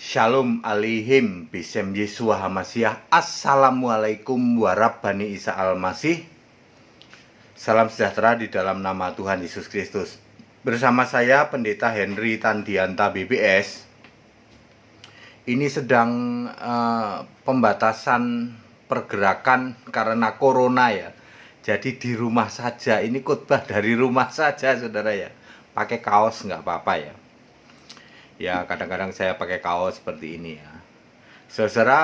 Shalom alaihim bisem Yesua Hamasiah. Assalamualaikum warahmatullahi Isa al-Masih. Salam sejahtera di dalam nama Tuhan Yesus Kristus. Bersama saya Pendeta Henry Tandianta BBS. Ini sedang pembatasan pergerakan karena corona ya. Jadi di rumah saja, ini khotbah dari rumah saja saudara ya. Pakai kaos nggak apa-apa ya. Ya kadang-kadang saya pakai kaos seperti ini ya. Saudara,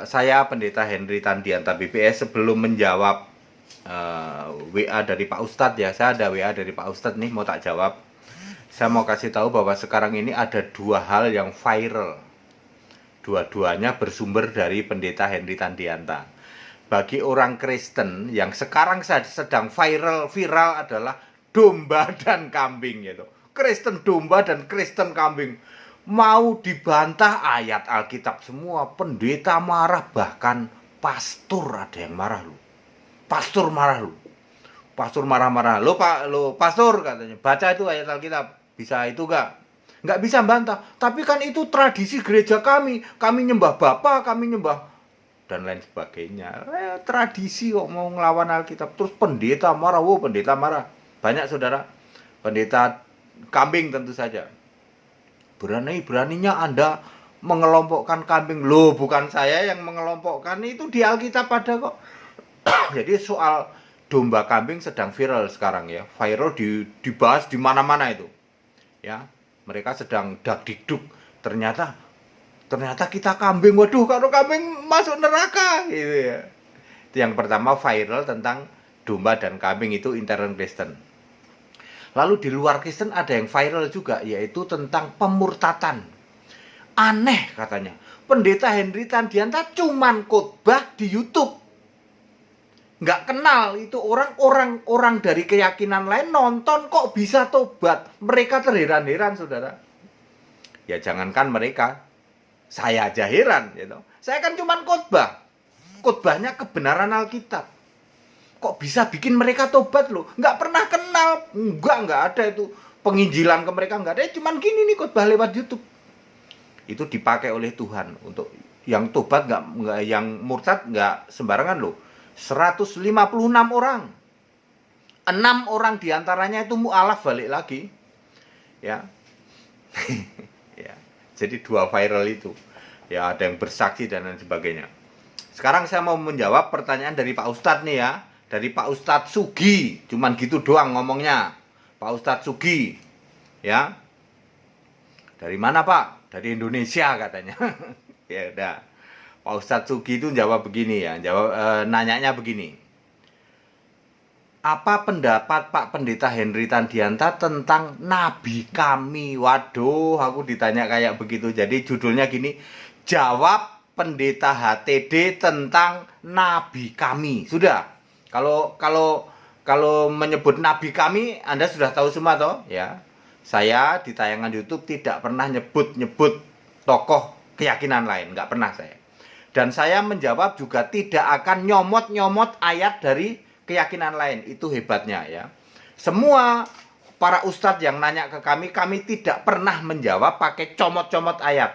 saya Pendeta Henry Tandianta BBS sebelum menjawab WA dari Pak Ustadz ya. Saya ada WA dari Pak Ustadz nih mau tak jawab. Saya mau kasih tahu bahwa sekarang ini ada dua hal yang viral. Dua-duanya bersumber dari Pendeta Henry Tandianta. Bagi orang Kristen yang sekarang sedang viral adalah domba dan kambing gitu. Kristen domba dan Kristen kambing. Mau dibantah ayat Alkitab semua. Pendeta marah, bahkan pastor ada yang marah loh. Pastor marah loh. Pastor marah-marah. Lo pastor katanya, baca itu ayat Alkitab. Bisa itu gak? Nggak bisa bantah. Tapi kan itu tradisi gereja kami. Kami nyembah Bapa, kami nyembah dan lain sebagainya. Tradisi kok mau ngelawan Alkitab. Terus pendeta marah. Pendeta marah. Banyak saudara. Pendeta kambing tentu saja. Beraninya Anda mengelompokkan kambing. Loh, bukan saya yang mengelompokkan, itu di Alkitab ada kok. Jadi soal domba kambing sedang viral sekarang ya. Viral dibahas di mana-mana itu. Ya, mereka sedang dak-dikduk. Ternyata kita kambing. Waduh, kalau kambing masuk neraka gitu ya. Itu yang pertama, viral tentang domba dan kambing itu intern Kristen. Lalu di luar Kristen ada yang viral juga, yaitu tentang pemurtatan. Aneh katanya, Pendeta Henry Tandianta cuman khotbah di YouTube. Nggak kenal itu orang dari keyakinan lain nonton kok bisa tobat. Mereka terheran-heran saudara. Ya jangankan mereka, saya aja heran gitu. Saya kan cuman khotbah. Khotbahnya kebenaran Alkitab. Kok bisa bikin mereka tobat loh? Nggak pernah kenal. Nggak ada itu penginjilan ke mereka, nggak ada. Cuman gini nih khotbah lewat YouTube. Itu dipakai oleh Tuhan untuk yang tobat nggak yang murtad nggak sembarangan loh. 156 orang. 6 orang diantaranya itu mu'alaf balik lagi. Ya. Ya. Jadi dua viral itu. Ya ada yang bersaksi dan lain sebagainya. Sekarang saya mau menjawab pertanyaan dari Pak Ustadz nih ya. Dari Pak Ustadz Sugi, cuman gitu doang ngomongnya. Pak Ustadz Sugi, ya. Dari mana Pak? Dari Indonesia katanya. Ya udah. Pak Ustadz Sugi itu jawab begini ya, nanyanya begini. Apa pendapat Pak Pendeta Henry Tandianta tentang nabi kami? Waduh, aku ditanya kayak begitu. Jadi judulnya gini, jawab Pendeta HTD tentang nabi kami. Sudah. Kalau menyebut nabi kami, Anda sudah tahu semua toh, ya. Saya di tayangan YouTube tidak pernah nyebut tokoh keyakinan lain, nggak pernah saya. Dan saya menjawab juga tidak akan nyomot ayat dari keyakinan lain. Itu hebatnya ya. Semua para ustadz yang nanya ke kami tidak pernah menjawab pakai comot-comot ayat.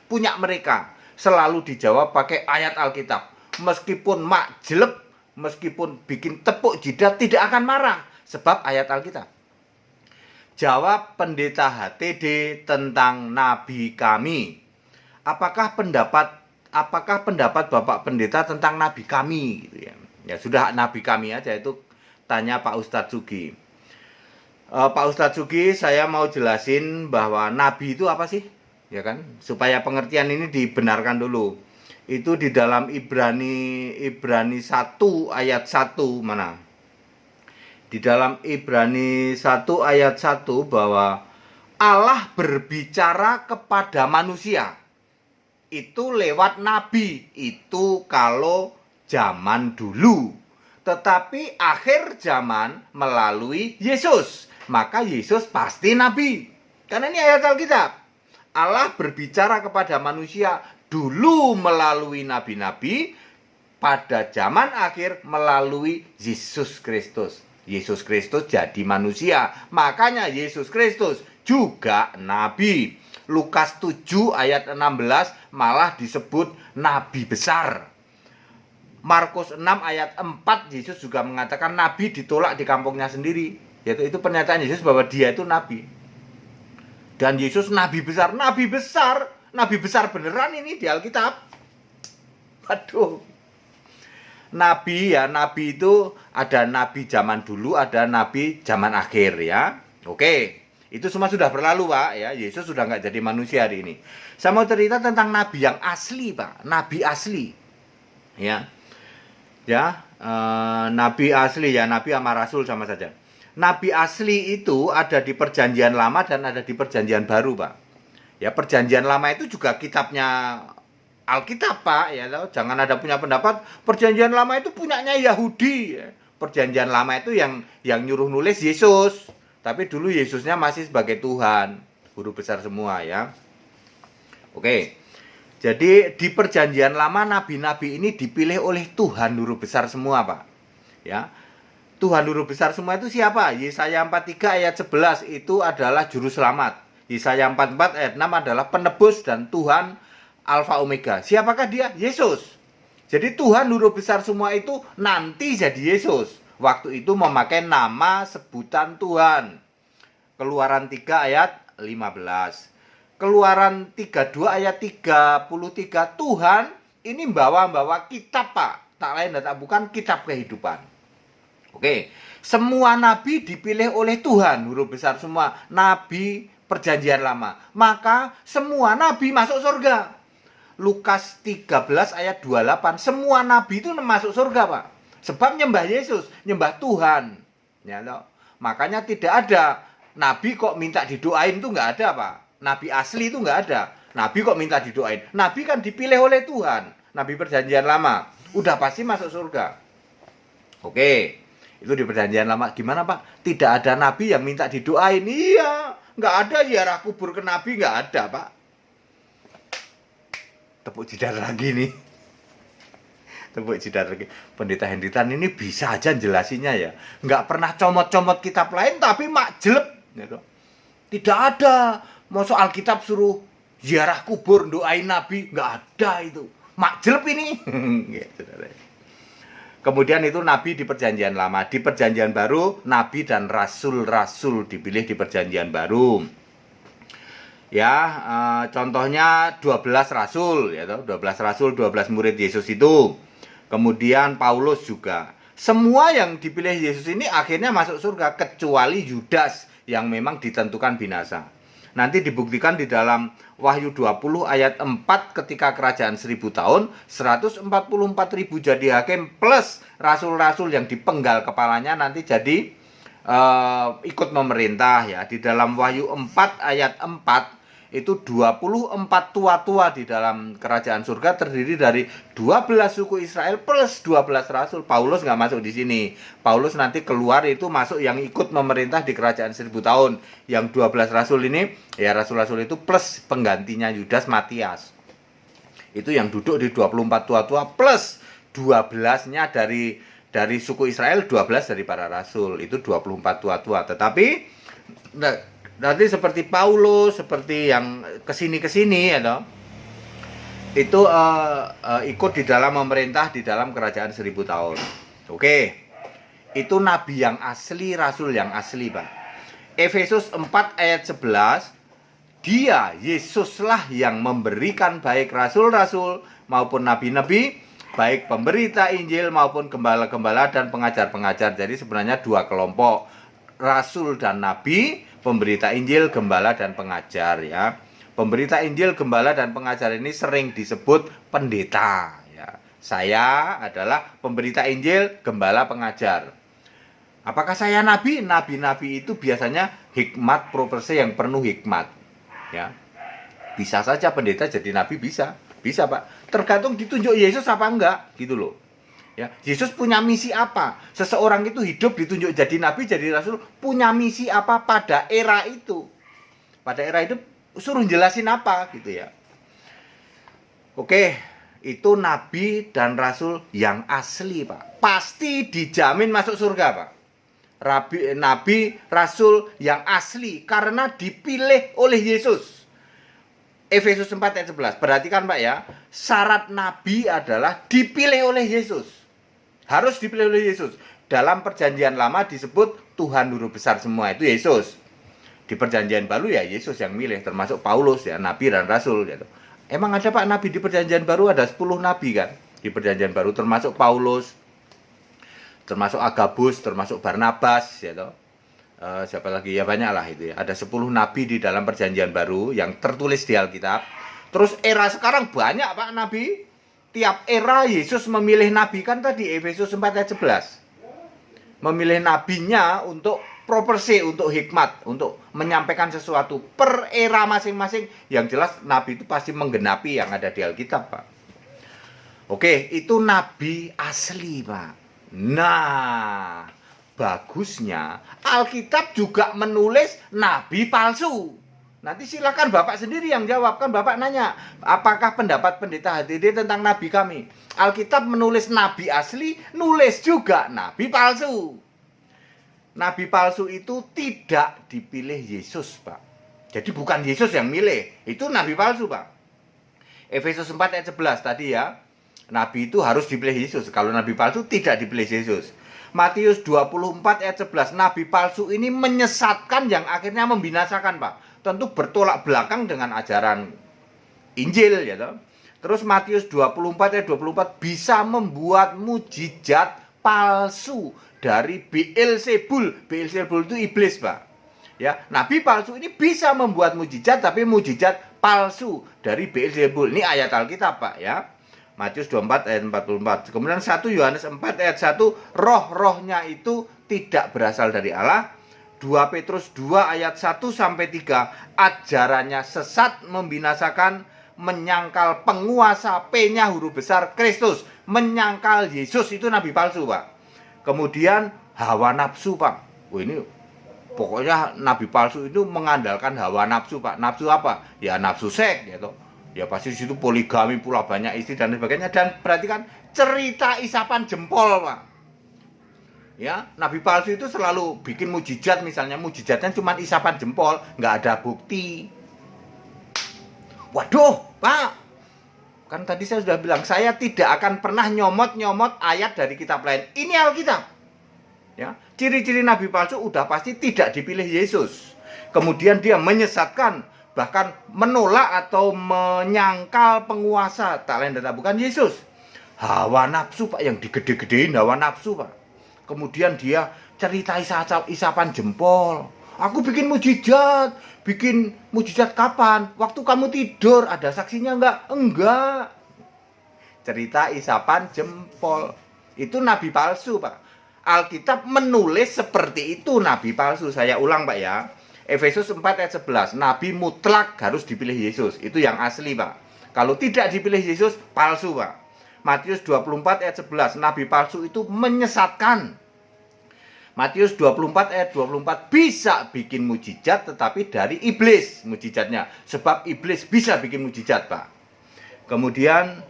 Punya mereka selalu dijawab pakai ayat Alkitab. Meskipun mak jelek, meskipun bikin tepuk jidat, tidak akan marah. Sebab ayat Alkitab. Jawab Pendeta HTD tentang nabi kami. Apakah pendapat Bapak Pendeta tentang nabi kami? Gitu ya. Ya sudah nabi kami aja itu, tanya Pak Ustadz Sugi. Pak Ustadz Sugi, saya mau jelasin bahwa nabi itu apa sih? Ya kan? Supaya pengertian ini dibenarkan dulu. Itu di dalam Ibrani 1 ayat 1 mana? Di dalam Ibrani 1 ayat 1 bahwa Allah berbicara kepada manusia. Itu lewat nabi. Itu kalau zaman dulu. Tetapi akhir zaman melalui Yesus. Maka Yesus pasti nabi. Karena ini ayat Alkitab. Allah berbicara kepada manusia dulu melalui nabi-nabi, pada zaman akhir melalui Yesus Kristus. Yesus Kristus jadi manusia, makanya Yesus Kristus juga nabi. Lukas 7 ayat 16 malah disebut nabi besar. Markus 6 ayat 4 Yesus juga mengatakan nabi ditolak di kampungnya sendiri. Yaitu itu pernyataan Yesus bahwa dia itu nabi. Dan Yesus nabi besar beneran ini di Alkitab. Waduh. Nabi itu ada nabi zaman dulu, ada nabi zaman akhir ya. Oke. Itu semua sudah berlalu, Pak, ya. Yesus sudah nggak jadi manusia hari ini. Saya mau cerita tentang nabi yang asli, Pak. Nabi asli. Ya. Nabi asli ya, nabi sama rasul sama saja. Nabi asli itu ada di Perjanjian Lama dan ada di Perjanjian Baru, Pak. Ya, Perjanjian Lama itu juga kitabnya Alkitab, Pak, ya. Jangan ada punya pendapat Perjanjian Lama itu punyanya Yahudi. Ya. Perjanjian Lama itu yang nyuruh nulis Yesus. Tapi dulu Yesusnya masih sebagai Tuhan, guru besar semua ya. Oke. Jadi di Perjanjian Lama nabi-nabi ini dipilih oleh Tuhan guru besar semua, Pak. Ya. Tuhan guru besar semua itu siapa? Yesaya 43 ayat 11 itu adalah juru selamat. Yesaya 44 ayat 6 adalah penebus dan Tuhan Alfa Omega. Siapakah dia? Yesus. Jadi Tuhan guru besar semua itu nanti jadi Yesus. Waktu itu memakai nama sebutan Tuhan. Keluaran 3 ayat 15. Keluaran 32 ayat 33. Tuhan ini bawa kitab, Pak. Tak lain dan tak bukan kitab kehidupan. Oke. Semua nabi dipilih oleh Tuhan, guru besar semua. Nabi Perjanjian Lama. Maka semua nabi masuk surga. Lukas 13 ayat 28. Semua nabi itu masuk surga, Pak. Sebab nyembah Yesus, nyembah Tuhan. Ya, loh. Makanya tidak ada nabi kok minta didoain, itu nggak ada, Pak. Nabi asli itu nggak ada. Nabi kok minta didoain. Nabi kan dipilih oleh Tuhan. Nabi Perjanjian Lama. Udah pasti masuk surga. Oke. Itu di Perjanjian Lama. Gimana, Pak? Tidak ada nabi yang minta didoain. Iya. Nggak ada ziarah kubur ke nabi. Nggak ada, Pak. Tepuk jidat lagi nih. Tepuk jidat lagi. Pendeta Hendritan ini bisa aja jelasinnya ya. Nggak pernah comot-comot kitab lain tapi mak jelek. Gitu. Tidak ada. Mau soal kitab suruh ziarah kubur, doain nabi. Nggak ada itu. Mak jelek ini. Kemudian itu nabi di Perjanjian Lama. Di Perjanjian Baru, nabi dan rasul-rasul dipilih di Perjanjian Baru. Ya, contohnya 12 rasul, ya, 12 rasul, 12 murid Yesus itu. Kemudian Paulus juga. Semua yang dipilih Yesus ini akhirnya masuk surga kecuali Yudas yang memang ditentukan binasa. Nanti dibuktikan di dalam Wahyu 20 ayat 4 ketika kerajaan 1000 tahun, 144.000 jadi hakim plus rasul-rasul yang dipenggal kepalanya nanti jadi ikut memerintah ya. Di dalam Wahyu 4 ayat 4 itu 24 tua-tua di dalam kerajaan surga terdiri dari 12 suku Israel plus 12 rasul. Paulus nggak masuk di sini. Paulus nanti keluar itu masuk yang ikut memerintah di kerajaan 1000 tahun. Yang 12 rasul ini ya rasul-rasul itu plus penggantinya Yudas Matias. Itu yang duduk di 24 tua-tua plus 12-nya dari suku Israel, 12 dari para rasul. Itu 24 tua-tua. Tetapi nanti seperti Paulus, seperti yang kesini ya, itu ikut di dalam memerintah di dalam kerajaan 1000 tahun. Oke, itu nabi yang asli, rasul yang asli, Pak. Efesus 4 ayat 11, dia, Yesuslah yang memberikan baik rasul-rasul maupun nabi-nabi, baik pemberita Injil maupun gembala-gembala dan pengajar-pengajar. Jadi sebenarnya dua kelompok, rasul dan nabi, pemberita Injil, gembala, dan pengajar ya. Pemberita Injil, gembala, dan pengajar ini sering disebut pendeta ya. Saya adalah pemberita Injil, gembala, pengajar. Apakah saya nabi? Nabi-nabi itu biasanya hikmat profesi yang penuh hikmat ya. Bisa saja pendeta jadi nabi, bisa Pak. Tergantung ditunjuk Yesus apa enggak gitu loh. Ya, Yesus punya misi apa? Seseorang itu hidup ditunjuk jadi nabi, jadi rasul, punya misi apa pada era itu? Pada era itu suruh jelasin apa gitu ya. Oke, itu nabi dan rasul yang asli, Pak. Pasti dijamin masuk surga, Pak. Nabi, rasul yang asli karena dipilih oleh Yesus. Efesus 4 ayat 11. Perhatikan Pak ya, syarat nabi adalah dipilih oleh Yesus. Harus dipilih oleh Yesus. Dalam perjanjian lama disebut Tuhan Guru Besar semua, itu Yesus. Di perjanjian baru ya Yesus yang milih, termasuk Paulus ya, nabi dan rasul gitu. Emang ada Pak nabi di perjanjian baru, ada 10 nabi kan di perjanjian baru, termasuk Paulus, termasuk Agabus, termasuk Barnabas gitu. Siapa lagi ya, banyak lah itu ya. Ada 10 nabi di dalam perjanjian baru yang tertulis di Alkitab. Terus era sekarang banyak Pak nabi. Tiap era Yesus memilih nabi, kan tadi Efesus 4 ayat 11. Memilih nabinya untuk propersi, untuk hikmat, untuk menyampaikan sesuatu per era masing-masing. Yang jelas nabi itu pasti menggenapi yang ada di Alkitab Pak. Oke, itu nabi asli Pak. Nah, bagusnya Alkitab juga menulis nabi palsu. Nanti silakan Bapak sendiri yang jawab. Kan Bapak nanya, apakah pendapat pendeta HTD tentang nabi kami? Alkitab menulis nabi asli, nulis juga nabi palsu. Nabi palsu itu tidak dipilih Yesus Pak. Jadi bukan Yesus yang milih, itu nabi palsu Pak. Efesus 4 ayat 11 tadi ya, nabi itu harus dipilih Yesus. Kalau nabi palsu tidak dipilih Yesus. Matius 24 ayat 11, nabi palsu ini menyesatkan yang akhirnya membinasakan Pak. Tentu bertolak belakang dengan ajaran Injil ya toh. Terus Matius 24 ayat 24, bisa membuat mujizat palsu dari Beelzebul. Beelzebul itu iblis Pak. Ya, nabi palsu ini bisa membuat mujizat, tapi mujizat palsu dari Beelzebul. Ini ayat Alkitab Pak ya. Matius 24 ayat 44. Kemudian 1 Yohanes 4 ayat 1, roh-rohnya itu tidak berasal dari Allah. 2 Petrus 2 ayat 1 sampai 3, ajarannya sesat, membinasakan, menyangkal penguasa, P-nya huruf besar Kristus, menyangkal Yesus, itu nabi palsu Pak. Kemudian hawa nafsu Pak. Ini pokoknya nabi palsu itu mengandalkan hawa nafsu Pak. Nafsu apa? Ya nafsu seks gitu. Ya pasti di situ poligami pula, banyak istri dan sebagainya. Dan perhatikan cerita isapan jempol Pak. Ya, nabi palsu itu selalu bikin mujizat, misalnya mujizatnya cuma isapan jempol, nggak ada bukti. Waduh Pak, kan tadi saya sudah bilang, saya tidak akan pernah nyomot-nyomot ayat dari kitab lain. Ini Alkitab. Ya, ciri-ciri nabi palsu udah pasti tidak dipilih Yesus. Kemudian dia menyesatkan, bahkan menolak atau menyangkal penguasa, tak lain dan tak bukan Yesus. Hawa nafsu Pak, yang digede-gedein hawa nafsu Pak. Kemudian dia cerita isapan jempol. Aku bikin mujizat kapan? Waktu kamu tidur, ada saksinya enggak? Enggak. Cerita isapan jempol. Itu nabi palsu Pak. Alkitab menulis seperti itu nabi palsu. Saya ulang Pak ya. Efesus 4 ayat 11, nabi mutlak harus dipilih Yesus. Itu yang asli Pak. Kalau tidak dipilih Yesus, palsu Pak. Matius 24 ayat 11, nabi palsu itu menyesatkan. Matius 24 ayat 24, bisa bikin mujizat tetapi dari iblis mujizatnya. Sebab iblis bisa bikin mujizat Pak. Kemudian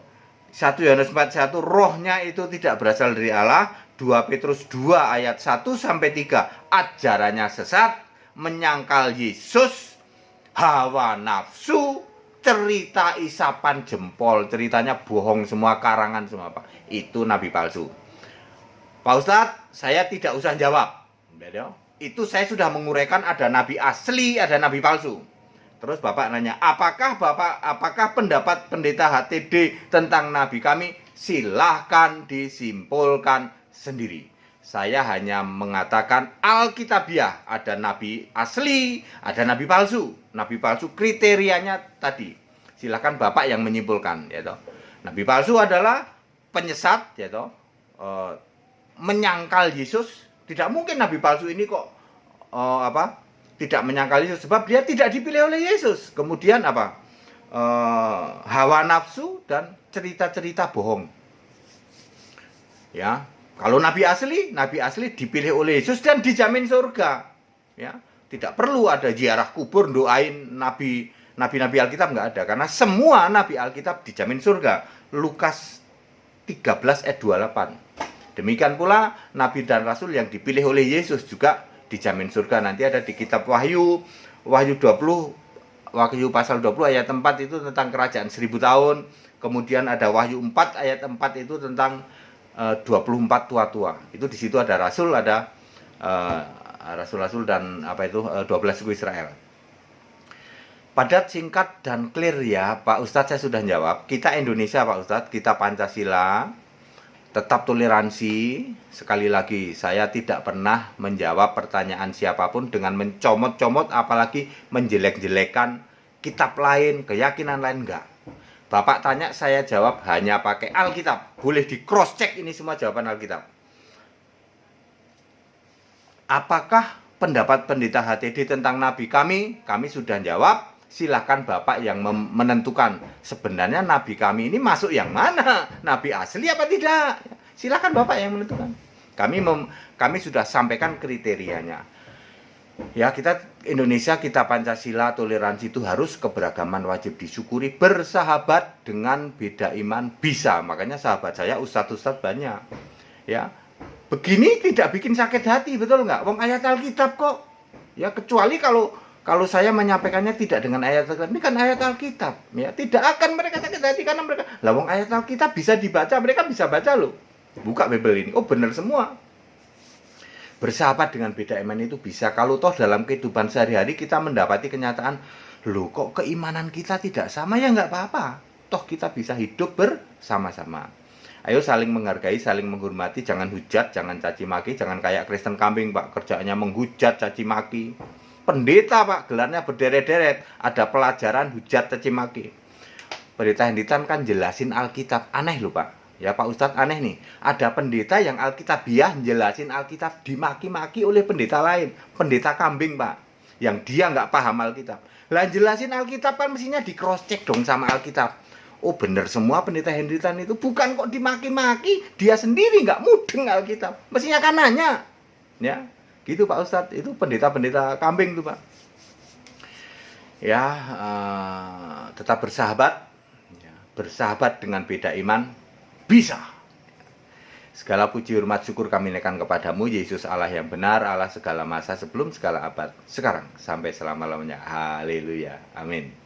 1 Yohanes 4 1, rohnya itu tidak berasal dari Allah. 2 Petrus 2 ayat 1 sampai 3, ajarannya sesat, menyangkal Yesus, hawa nafsu, cerita isapan jempol, ceritanya bohong semua, karangan semua Pak. Itu nabi palsu. Pak Ustadz, saya tidak usah jawab. Itu saya sudah menguraikan, ada nabi asli, ada nabi palsu. Terus Bapak nanya, apakah pendapat pendeta HTD tentang nabi kami? Silahkan disimpulkan sendiri. Saya hanya mengatakan Alkitabiah, ada nabi asli, ada nabi palsu. Nabi palsu kriterianya tadi. Silakan Bapak yang menyimpulkan, ya toh. Nabi palsu adalah penyesat, ya toh. Menyangkal Yesus. Tidak mungkin nabi palsu ini kok tidak menyangkal Yesus, sebab dia tidak dipilih oleh Yesus. Kemudian hawa nafsu dan cerita-cerita bohong. Ya. Kalau nabi asli dipilih oleh Yesus dan dijamin surga. Ya, tidak perlu ada ziarah kubur doain nabi-nabi Alkitab, nggak ada, karena semua nabi Alkitab dijamin surga. Lukas 13 ayat 28. Demikian pula nabi dan rasul yang dipilih oleh Yesus juga dijamin surga. Nanti ada di kitab Wahyu 20 Wahyu pasal 20 ayat 4 itu tentang kerajaan 1000 tahun. Kemudian ada Wahyu 4 ayat 4 itu tentang 24 tua-tua. Itu di situ ada rasul, ada rasul-rasul dan 12 suku Israel. Padat, singkat, dan clear ya Pak Ustadz, saya sudah jawab. Kita Indonesia Pak Ustadz, kita Pancasila, tetap toleransi. Sekali lagi, saya tidak pernah menjawab pertanyaan siapapun dengan mencomot-comot, apalagi menjelek-jelekan kitab lain, keyakinan lain, enggak. Bapak tanya, saya jawab hanya pakai Alkitab. Boleh di cross check ini semua jawaban Alkitab. Apakah pendapat pendeta HTD tentang nabi kami? Kami sudah jawab. Silahkan Bapak yang menentukan sebenarnya nabi kami ini masuk yang mana, nabi asli apa tidak. Silahkan Bapak yang menentukan. Kami sudah sampaikan kriterianya. Ya, kita Indonesia, kita Pancasila, toleransi itu harus, keberagaman wajib disyukuri, bersahabat dengan beda iman bisa. Makanya sahabat saya ustadz-ustadz banyak. Ya, begini tidak bikin sakit hati, betul nggak? Wong ayat Alkitab kok. Ya, kecuali kalau saya menyampaikannya tidak dengan ayat Alkitab, ini kan ayat Alkitab, ya tidak akan mereka sakit hati karena mereka, lah wong ayat Alkitab bisa dibaca, mereka bisa baca loh. Buka Bible ini, oh benar semua. Bersahabat dengan beda iman itu bisa, kalau toh dalam kehidupan sehari-hari kita mendapati kenyataan, loh kok keimanan kita tidak sama, ya nggak apa-apa. Toh kita bisa hidup bersama-sama. Ayo saling menghargai, saling menghormati, jangan hujat, jangan caci maki, jangan kayak Kristen kambing Pak, kerjanya menghujat, caci maki. Pendeta Pak, gelarnya berderet-deret, ada pelajaran hujat, caci maki. Pendeta Henditan kan jelasin Alkitab, aneh loh Pak. Ya Pak Ustadz, aneh nih, ada pendeta yang Alkitabiah jelasin Alkitab dimaki-maki oleh pendeta lain, pendeta kambing Pak, yang dia nggak paham Alkitab. Lah jelasin Alkitab kan mestinya di cross check dong sama Alkitab. Oh bener semua pendeta Henditan itu, bukan kok dimaki-maki, dia sendiri nggak mudeng Alkitab, mestinya kan nanya. Ya, gitu Pak Ustadz, itu pendeta-pendeta kambing tuh Pak. Ya, tetap bersahabat, ya, bersahabat dengan beda iman, bisa. Segala puji hormat syukur kami naikkan kepadamu, Yesus Allah yang benar, Allah segala masa, sebelum segala abad, sekarang sampai selama-lamanya. Haleluya, amin.